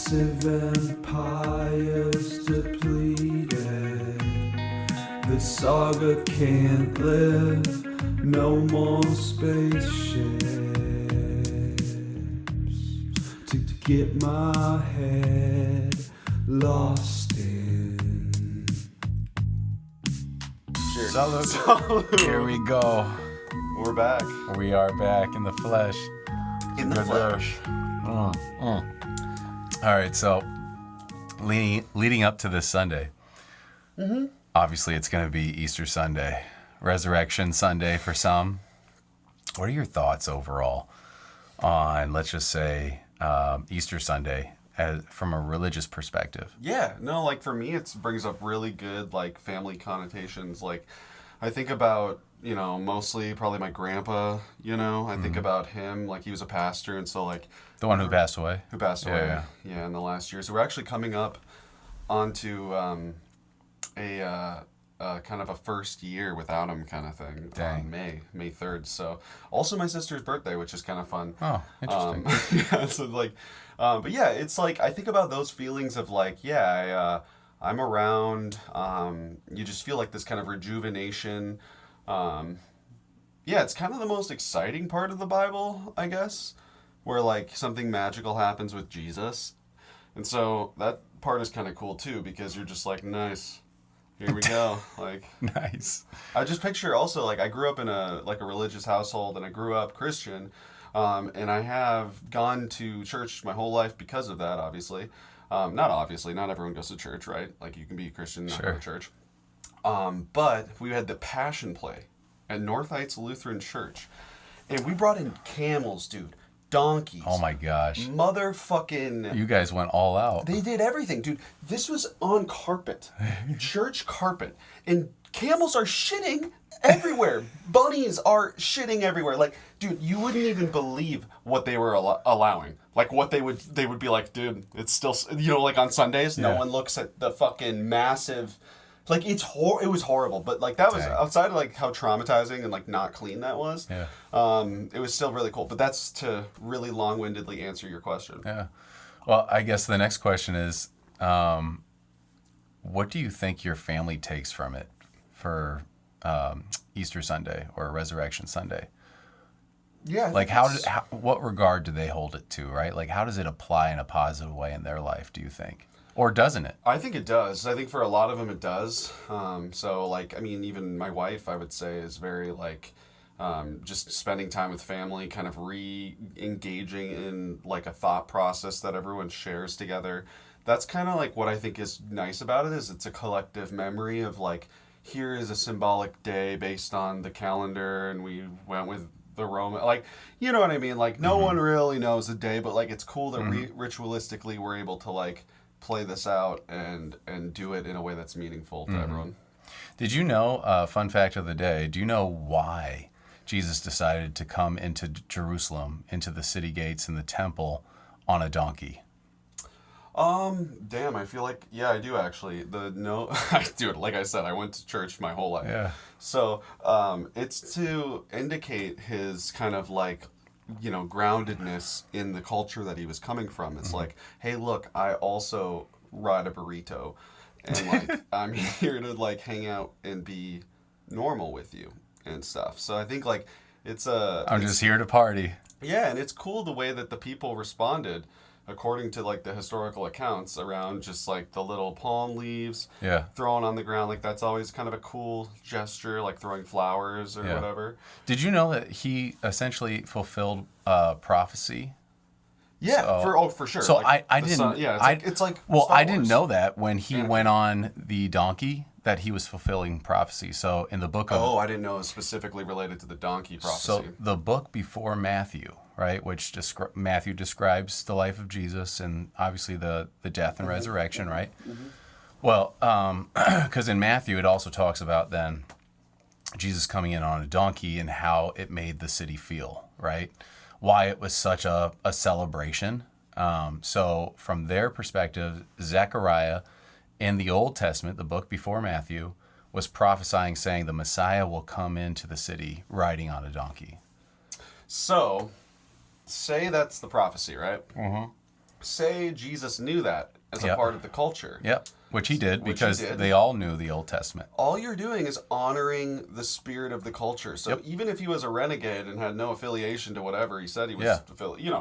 massive empires depleted. The saga can't live, no more spaceships to get my head lost in. Cheers. Salud. Here we go. We're back. We are back in the flesh. In the flesh. All right, so leading up to this Sunday, obviously it's going to be Easter Sunday, Resurrection Sunday for some. What are your thoughts overall on, let's just say, Easter Sunday from a religious perspective? Yeah, no, like for me, it brings up really good like family connotations. Like I think about, mostly probably my grandpa, I think about him, like he was a pastor. And so like The one who passed away? Who passed away, Yeah. in the last year. So we're actually coming up onto a kind of a first year without him kind of thing. Dang. On May 3rd. So also my sister's birthday, which is kind of fun. Oh, interesting. Yeah, so like, but yeah, it's like, I think about those feelings of like, I'm around, you just feel like this kind of rejuvenation. It's kind of the most exciting part of the Bible, I guess, where like something magical happens with Jesus. And so that part is kind of cool too, because you're just like, nice, here we go. Like, Nice. I just picture also, like, I grew up in a religious household, and I grew up Christian, and I have gone to church my whole life because of that, obviously. Not everyone goes to church, right? Like, you can be a Christian and not go to church. But we had the Passion Play at North Heights Lutheran Church, and we brought in camels, dude, donkeys. Oh my gosh. Motherfucking... You guys went all out. They did everything, dude. This was on carpet, church carpet, and camels are shitting everywhere. Bunnies are shitting everywhere. Like, dude, you wouldn't even believe what they were allowing. Like, what they would be like, dude, it's still, like on Sundays, no one looks at the fucking massive, like, it was horrible. But, like, that was, outside of, like, how traumatizing and, like, not clean that was, it was still really cool. But that's to really long-windedly answer your question. Yeah. Well, I guess the next question is, what do you think your family takes from it for Easter Sunday or Resurrection Sunday? Yeah. Like, what regard do they hold it to, right? Like, how does it apply in a positive way in their life, do you think? Or doesn't it? I think it does. I think for a lot of them it does. So, like, I mean, even my wife, I would say, is very, like, just spending time with family, kind of re-engaging in, like, a thought process that everyone shares together. That's kind of, like, what I think is nice about it, is it's a collective memory of, like, here is a symbolic day based on the calendar, and we went with the Roman, like, you know what I mean? Like, no one really knows the day, but, like, it's cool that ritualistically we're able to, like, play this out and do it in a way that's meaningful to everyone. Did you know, fun fact of the day, do you know why Jesus decided to come into Jerusalem, into the city gates and the temple on a donkey? Damn, I feel like, yeah, I do actually. I do it. Like I said, I went to church my whole life. Yeah. So, it's to indicate his kind of like, groundedness in the culture that he was coming from. It's like, hey, look, I also ride a burrito, and like, I'm here to like hang out and be normal with you and stuff. So I think like I'm just here to party. Yeah, and it's cool the way that the people responded, according to like the historical accounts, around just like the little palm leaves thrown on the ground. Like, that's always kind of a cool gesture, like throwing flowers or whatever. Did you know that he essentially fulfilled prophecy? Yeah, for sure. So like I didn't. Sun, yeah, it's like well, Star I didn't Wars. know that when he went on the donkey that he was fulfilling prophecy. So in the book of I didn't know it was specifically related to the donkey prophecy. So the book before Matthew, right, which Matthew describes the life of Jesus and obviously the death and resurrection, right? Well, because in Matthew it also talks about then Jesus coming in on a donkey and how it made the city feel, right? Why it was such a celebration. So from their perspective, Zechariah in the Old Testament, the book before Matthew, was prophesying, saying the Messiah will come into the city riding on a donkey. So, say that's the prophecy, right? say Jesus knew that as a part of the culture. Yep. Which he did, because they all knew the Old Testament. All you're doing is honoring the spirit of the culture. So even if he was a renegade and had no affiliation to whatever he said he was,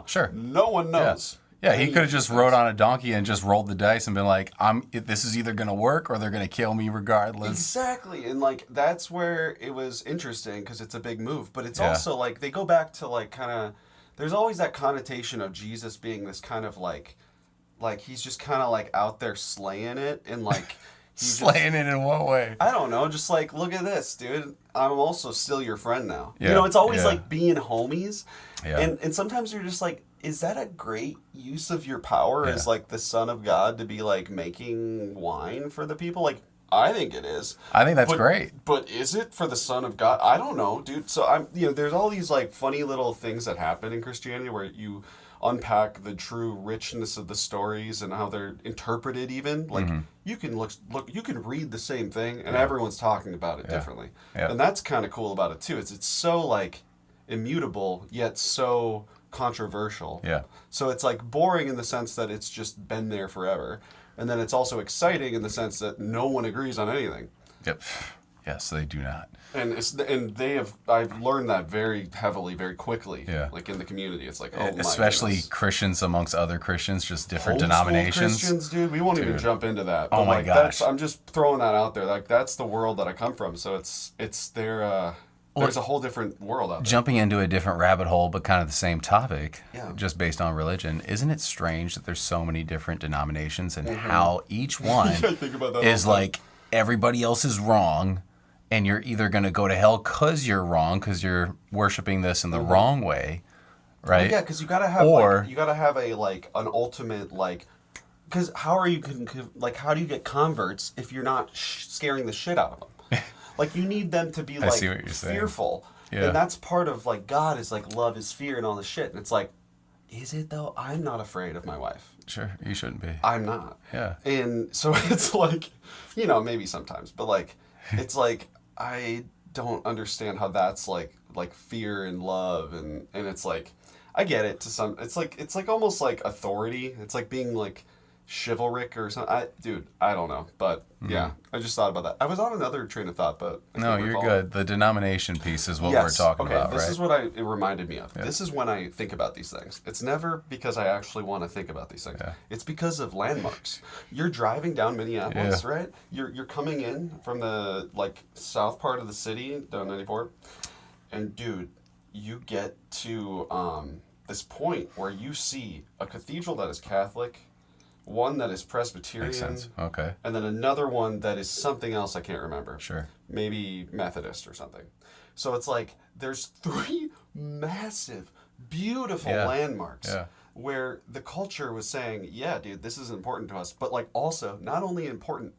Sure. no one knows. Yeah, he could have just rode on a donkey and just rolled the dice and been like, this is either going to work or they're going to kill me regardless. Exactly. And like, that's where it was interesting, because it's a big move. But it's also like, they go back to like kind of, there's always that connotation of Jesus being this kind of like he's just kind of like out there slaying it, and like slaying it in what way? I don't know, just like, look at this, dude, I'm also still your friend now. Yeah. It's always like being homies. Yeah. And sometimes you're just like, is that a great use of your power as like the Son of God to be like making wine for the people? Like, I think it is. I think that's great. But is it for the Son of God? I don't know, dude. So there's all these like funny little things that happen in Christianity where you unpack the true richness of the stories and how they're interpreted. Even like you can look, you can read the same thing and everyone's talking about it differently. Yeah. And that's kind of cool about it too. It's so like immutable yet so controversial. Yeah. So it's like boring in the sense that it's just been there forever. And then it's also exciting in the sense that no one agrees on anything. Yep. Yes, they do not. And I've learned that very heavily, very quickly. Yeah. Like in the community, it's like, oh my especially goodness. Christians amongst other Christians, just different denominations. Christians, dude, we won't even jump into that. But oh my gosh! I'm just throwing that out there. Like that's the world that I come from. So it's their. There's a whole different world out there. Jumping into a different rabbit hole, but kind of the same topic, just based on religion. Isn't it strange that there's so many different denominations and how each one is like everybody else is wrong, and you're either going to go to hell because you're wrong, because you're worshiping this in the wrong way, right? Well, yeah, because you got to have an ultimate because how are you how do you get converts if you're not scaring the shit out of them? Like, you need them to be, like, fearful. Yeah. And that's part of, like, God is, like, love is fear and all this shit. And it's like, is it, though? I'm not afraid of my wife. Sure, you shouldn't be. I'm not. Yeah. And so it's like, maybe sometimes. But, like, it's like, I don't understand how that's, like fear and love. And it's like, I get it to some... It's like almost, like, authority. It's like being, like... chivalric or something. I don't know, but yeah, I just thought about that. I was on another train of thought, but no, you're good. The denomination piece is what we're talking about, right? This is what it reminded me of. Yeah. This is when I think about these things. It's never because I actually want to think about these things. Yeah. It's because of landmarks. You're driving down Minneapolis, right? You're coming in from the south part of the city, down 94, and dude, you get to this point where you see a cathedral that is Catholic, one that is Presbyterian. Makes sense. Okay. And then another one that is something else I can't remember. Sure. Maybe Methodist or something. So it's like there's 3 massive, beautiful landmarks where the culture was saying, yeah, dude, this is important to us. But also not only important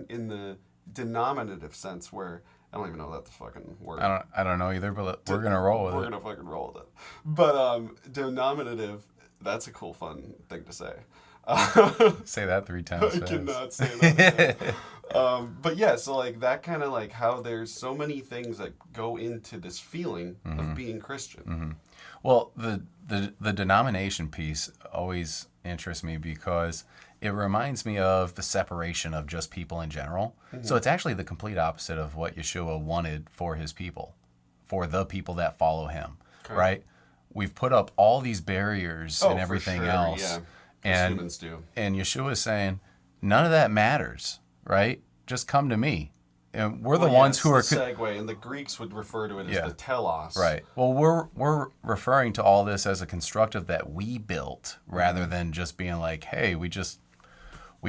in the denominative sense where I don't even know that the fucking word. I don't know either, but we're gonna roll with it. We're gonna fucking roll with it. But denominative, that's a cool, fun thing to say. Say that 3 times. I cannot say that. But yeah, so that kind of how there's so many things that go into this feeling of being Christian. Mm-hmm. Well, the denomination piece always interests me because it reminds me of the separation of just people in general. Mm-hmm. So it's actually the complete opposite of what Yeshua wanted for his people, for the people that follow him, right? We've put up all these barriers and everything else. Yeah. And humans do. And Yeshua is saying, none of that matters, right? Just come to me. And we're the ones who are... segue, and the Greeks would refer to it as the telos. Right. Well, we're referring to all this as a constructive that we built, rather than just being like, hey, we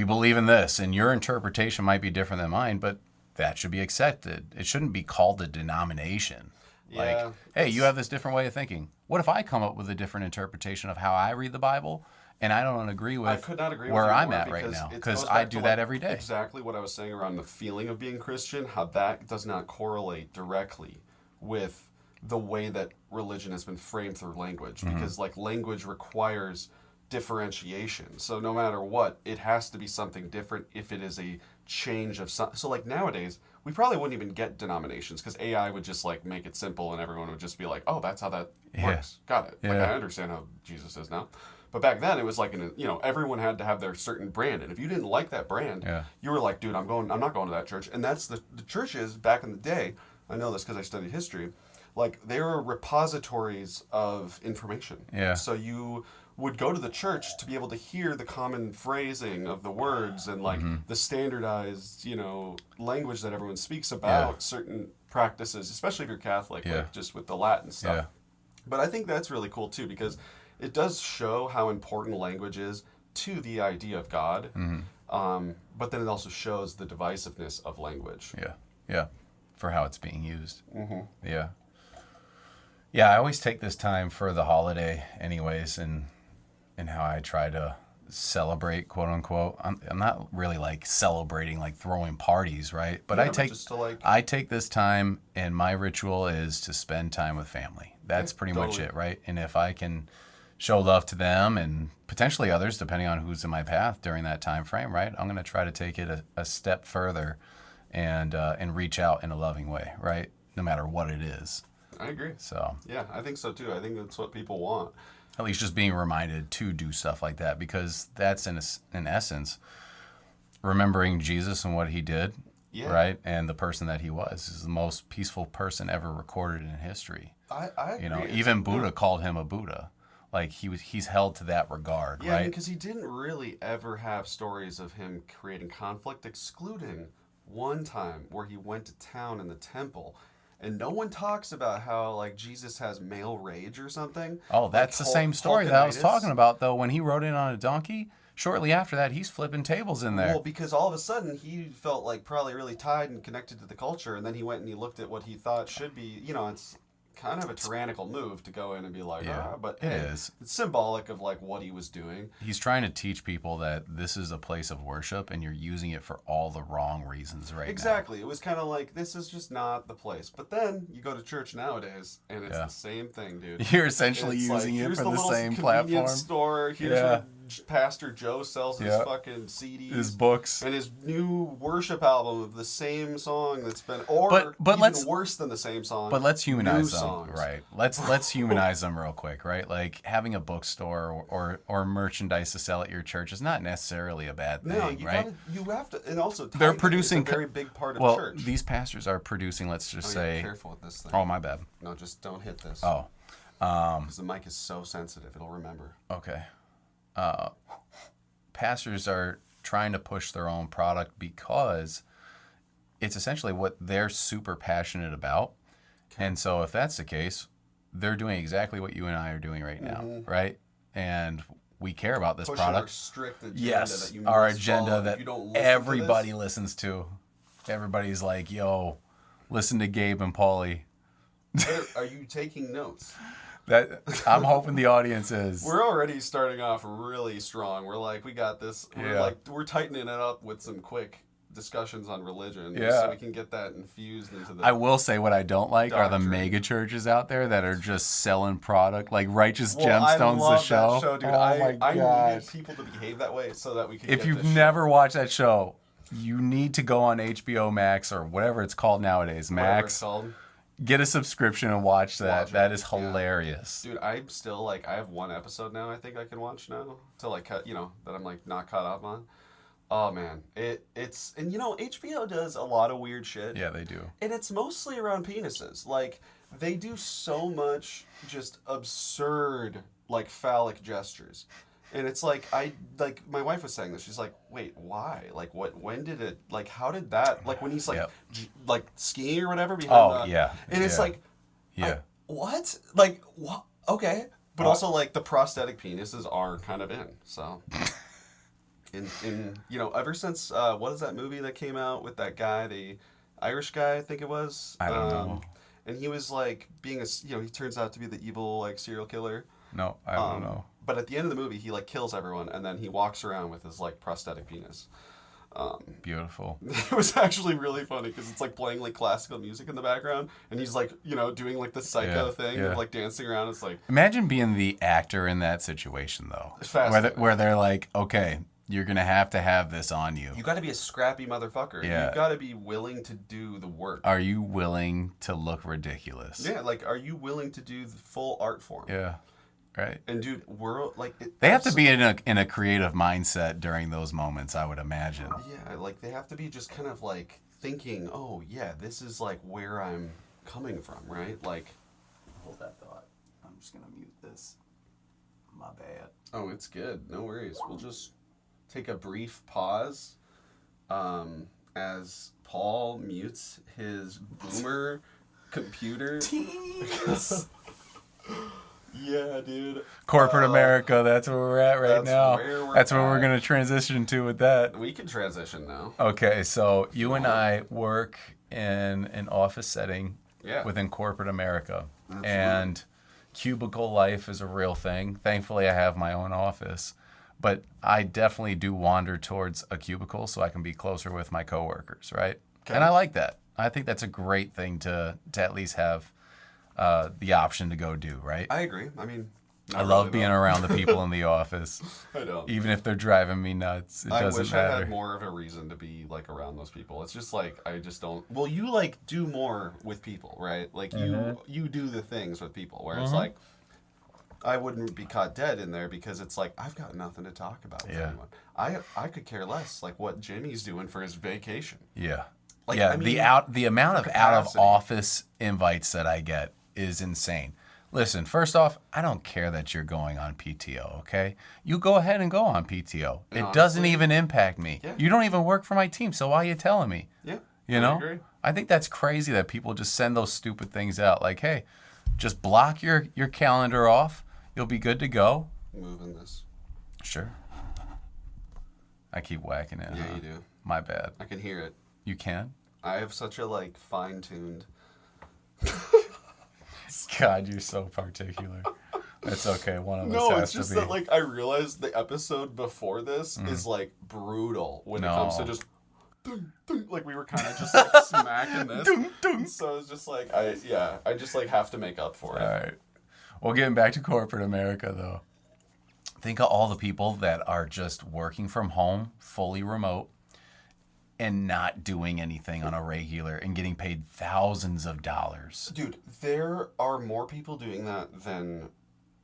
believe in this, and your interpretation might be different than mine, but that should be accepted. It shouldn't be called a denomination. Yeah, hey, you have this different way of thinking. What if I come up with a different interpretation of how I read the Bible, and I don't agree with where I'm at right now? Because I do that every day. Exactly what I was saying around the feeling of being Christian, how that does not correlate directly with the way that religion has been framed through language. Mm-hmm. Because language requires differentiation. So no matter what, it has to be something different if it is a change of some... So nowadays, we probably wouldn't even get denominations because AI would just make it simple and everyone would just be like, oh, that's how that works. Got it. I understand how Jesus is now. But back then, it was like, everyone had to have their certain brand. And if you didn't like that brand, you were like, dude, I'm not going to that church. And that's the churches back in the day. I know this because I studied history. Like, they were repositories of information. Yeah. So you would go to the church to be able to hear the common phrasing of the words and, like, the standardized, language that everyone speaks about certain practices, especially if you're Catholic, like, just with the Latin stuff. Yeah. But I think that's really cool, too, because it does show how important language is to the idea of God. But then it also shows the divisiveness of language. Yeah. For how it's being used. Yeah. Yeah, I always take this time for the holiday anyways, and how I try to celebrate, quote unquote. I'm not really like celebrating, like throwing parties, right? But I take this time, and my ritual is to spend time with family. That's pretty much it, right? And if I can show love to them and potentially others, depending on who's in my path during that time frame, right? I'm going to try to take it a step further and reach out in a loving way, right? No matter what it is. I agree. So yeah, I think so too. I think that's what people want. At least just being reminded to do stuff like that, because that's in essence remembering Jesus and what he did, right? And the person that he was. He's the most peaceful person ever recorded in history. I agree. Even Buddha called him a Buddha. Like he's held to that regard, right? Yeah, because he didn't really ever have stories of him creating conflict, excluding one time where he went to town in the temple. And no one talks about how, like, Jesus has male rage or something. Oh, that's the same story that I was talking about, though. When he rode in on a donkey, shortly after that, he's flipping tables in there. Well, because all of a sudden, he felt, like, probably really tied and connected to the culture. And then he went and he looked at what he thought should be, it's kind of a tyrannical move to go in and be like, but it is. It's symbolic of, like, what he was doing. He's trying to teach people that this is a place of worship and you're using it for all the wrong reasons right now. Exactly. It was kind of like, this is just not the place. But then you go to church nowadays and it's the same thing, dude. You're essentially using it for the same platform. Store. Here's where Pastor Joe sells his fucking CDs, his books, and his new worship album of the same song that's been, but even worse than the same song. But let's humanize them, right? Let's humanize them real quick, right? Like having a bookstore or merchandise to sell at your church is not necessarily a bad thing, right? You have to, and also they're producing a very big part of church. These pastors are producing. Let's just say, careful with this thing. Oh, my bad. No, just don't hit this. Oh, because the mic is so sensitive, it'll remember. Okay. Pastors are trying to push their own product because it's essentially what they're super passionate about. And so if that's the case, they're doing exactly what you and I are doing right now, right? And we care about this product. Our strict agenda yes, that you our agenda that everybody to listens to. Everybody's like, yo, listen to Gabe and Paulie. Are you taking notes? That I'm hoping the audience is. We're already starting off really strong. We're like, we got this. We're tightening it up with some quick discussions on religion, so we can get that infused into the. I will say what I don't like doctrine. are the mega churches out there that are just selling product like Righteous Gemstones. I love the show. That show, dude. I needed people to behave that way so that we could. If you've never watched that show, you need to go on HBO Max or whatever it's called nowadays. Max. Get a subscription and watch that. That is hilarious. Dude, I'm still like, I have one episode now I think I can watch now to like cut, that I'm like not caught up on. Oh man, it's and HBO does a lot of weird shit. Yeah, they do. And it's mostly around penises. Like they do so much just absurd like phallic gestures. And it's like my wife was saying this. She's like, "Wait, why? Like, when did it? Like, how did that? Like, when he's like, like skiing or whatever behind And it's like, what? Like, what? Okay, but also like the prosthetic penises are kind of in. So, ever since what is that movie that came out with that guy, the Irish guy, I think it was. I don't know. And he was like being he turns out to be the evil like serial killer. No, I don't know. But at the end of the movie, he like kills everyone, and then he walks around with his like prosthetic penis. Beautiful. It was actually really funny because it's like playing like classical music in the background, and he's like doing like the psycho thing of like dancing around. It's like imagine being the actor in that situation though, where they're like, okay, you're gonna have to have this on you. You got to be a scrappy motherfucker. Yeah. You've got to be willing to do the work. Are you willing to look ridiculous? Yeah, like are you willing to do the full art form? Yeah. right? And dude, we're like They have to be in a creative mindset during those moments, I would imagine. Yeah, like they have to be just kind of like thinking, oh yeah, this is like where I'm coming from, right? Like, Hold that thought. I'm just gonna mute this. My bad. oh, it's good. No worries. We'll just take a brief pause as Paul mutes his boomer computer. Yeah, dude. Corporate America, that's where we're at right that's now. where we're That's where we're at. going to transition to with that. We can transition now. Okay, so you and I work in an office setting Yeah. within corporate America. Absolutely. And cubicle life is a real thing. Thankfully, I have my own office. But I definitely do wander towards a cubicle so I can be closer with my coworkers, right? Okay. And I like that. I think that's a great thing to at least have the option to go do, right? I agree. I mean, I love being around the people in the office, I don't. even if they're driving me nuts. It I doesn't wish matter. I had more of a reason to be like around those people. It's just like I just don't. Well, you like do more with people, right? Like you do the things with people where it's like I wouldn't be caught dead in there because it's like I've got nothing to talk about with Yeah. anyone. I could care less like what Jimmy's doing for his vacation. Yeah. Like, yeah, I mean, the amount of out of capacity. office invites that I get is insane. Listen, first off, I don't care that you're going on PTO, okay? You go ahead and go on PTO. And It doesn't honestly, even impact me. yeah. You don't even work for my team, so why are you telling me? Yeah, You I know? agree. I think that's crazy that people just send those stupid things out. Like, hey, just block your calendar off. You'll be good to go. Moving this. Sure. I keep whacking it. Yeah, huh? you do. My bad. I can hear it. You can? I have such a like fine-tuned. God, you're so particular. That's okay. One of us No, has it's just to be. that like I realized the episode before this is like brutal when it comes to No. just dun, dun, like we were kind of just like smacking this. So it's just like I just like have to make up for it. All right. Well, getting back to corporate America, though. Think of all the people that are just working from home, fully remote, and not doing anything on a regular and getting paid thousands of dollars. Dude, there are more people doing that than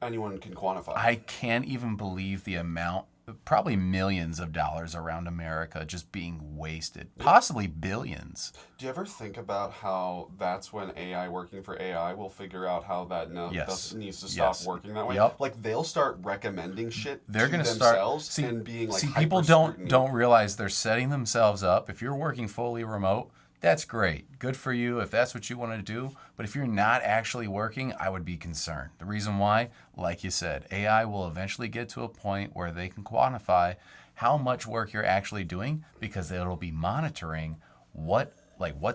anyone can quantify. I can't even believe the amount, probably millions of dollars around America just being wasted, possibly billions. Do you ever think about how that's when AI working for AI will figure out how that Yes. needs to stop Yes. working that way? Yep. Like they'll start recommending shit They're to going to start themselves and being like people hyper-scrutiny. don't realize they're setting themselves up. If you're working fully remote, that's great. Good for you if that's what you want to do. But if you're not actually working, I would be concerned. The reason why, like you said, AI will eventually get to a point where they can quantify how much work you're actually doing because it'll be monitoring what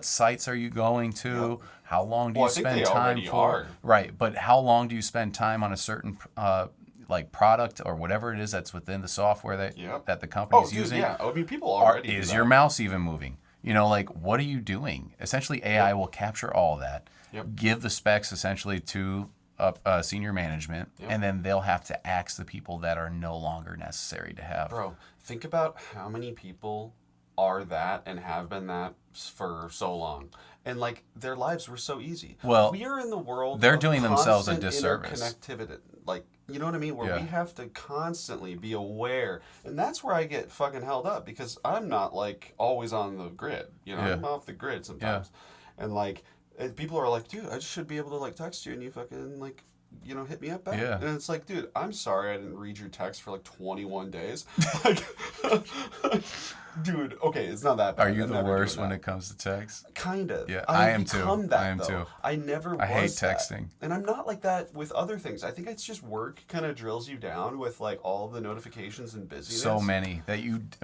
sites are you going to, how long do Well, you I think spend they time already for. are. Right, but how long do you spend time on a certain like product or whatever it is that's within the software that Yep. that the company's dude, using? yeah. I mean, people already do Is that. your mouse even moving? You know, like, what are you doing? Essentially, AI will capture all that, Yep. give the specs essentially to senior management, Yep. and then they'll have to axe the people that are no longer necessary to have. Bro, think about how many people are that and have been that for so long. And like their lives were so easy. Well, we are in the world they're of doing themselves a constant disservice. interconnectivity. Like, you know what I mean? Where Yeah. we have to constantly be aware. And that's where I get fucking held up because I'm not like always on the grid. You know, Yeah. I'm off the grid sometimes. And like people are like, dude, I just should be able to like text you and you fucking like, you know, hit me up back. Yeah. And it's like, dude, I'm sorry I didn't read your text for like 21 days. Like, dude, okay, it's not that bad. Are you I'm the never worst doing when that. it comes to text? Kind of. Yeah, I've I am too. become that, I am though. too. I never I hate was that. texting. And I'm not like that with other things. I think it's just work kind of drills you down with like all the notifications and busyness. So many that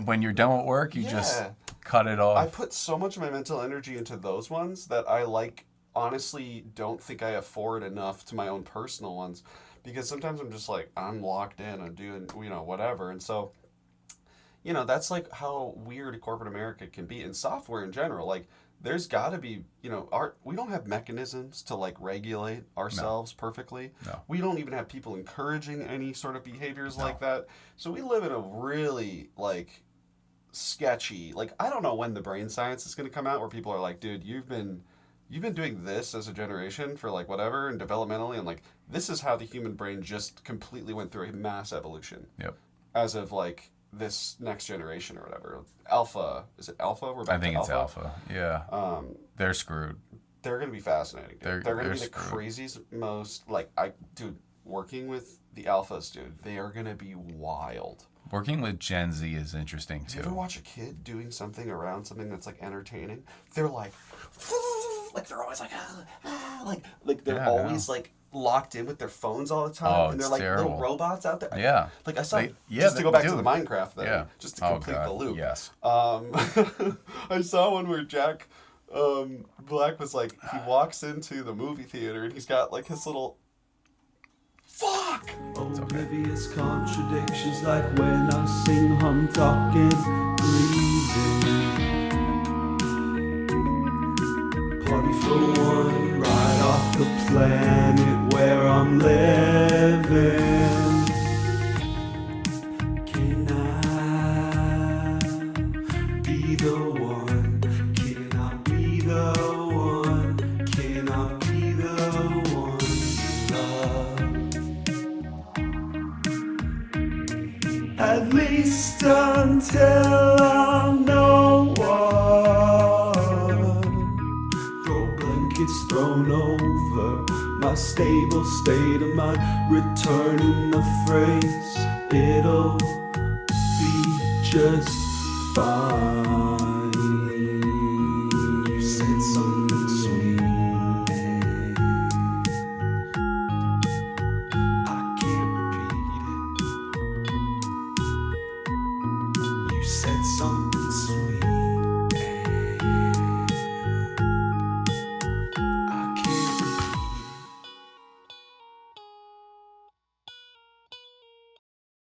when you're done with work, you just Yeah. cut it off. I put so much of my mental energy into those ones that I like honestly don't think I afford enough to my own personal ones because sometimes I'm just like I'm locked in, I'm doing, you know, whatever. And so, you know, that's like how weird corporate America can be and software in general. Like there's got to be, you know, we don't have mechanisms to like regulate ourselves perfectly. No. We don't even have people encouraging any sort of behaviors like that. So we live in a really like sketchy, like I don't know when the brain science is going to come out where people are like, dude, you've been you've been doing this as a generation for like whatever and developmentally, and like this is how the human brain just completely went through a mass evolution. Yep. As of like this next generation or whatever. Alpha, is it alpha? We're back I think to it's alpha. Yeah. They're screwed. They're gonna be fascinating. Dude. They're gonna be the screwed. craziest, most like dude. Working with the alphas, dude, they are gonna be wild. Working with Gen Z is interesting too. You ever watch a kid doing something around something that's like entertaining? They're like they're always like like they're always like locked in with their phones all the time, and they're like terrible. little robots out there. Yeah. Like I saw just to go back to the Minecraft thing, Yeah. just to complete the loop. Yes. I saw one where Jack Black was like, he walks into the movie theater and he's got like his little fuck. Oblivious contradictions like when I sing, hum, talking, breathing. Party for one, right off the planet where I'm living. Can I be the one? Can I be the one? Can I be the one you love? At least until I'm no one. Throw blankets thrown over my stable state of mind. Returning the phrase, it'll be just fine. You said something sweet. I can't repeat it. You said something